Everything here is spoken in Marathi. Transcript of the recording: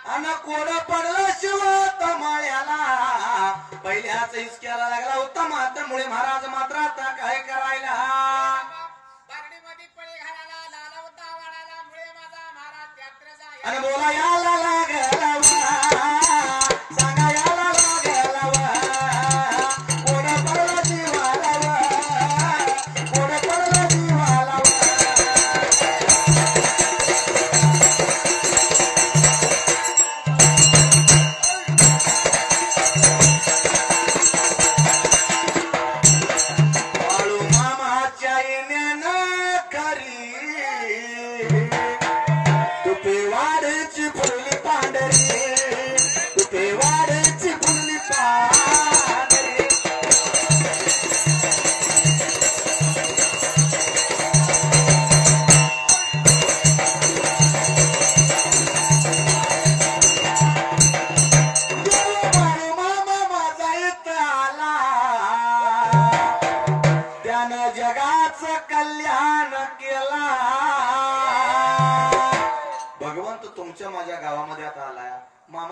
अन कोण पडलं शिव तमाळ्याला पहिल्याच हिसक्याला लागला होता मात्र मुळे महाराज मात्र आता काय करायला आणि बोला याला लागला सांगा याला लागला कोण पडलं जीवाला कोण पडलं जीवाला बाळू मामाच्या येण्यानं खरी तुपेवाडची फुलली पांढरी तुपेवाडची फुलली पांढरी बाळू मामा माझा इथं आला त्यानं जगाचं कल्याण केला भगवंत तुमच्या माझ्या गावामध्ये आता आलाय मामा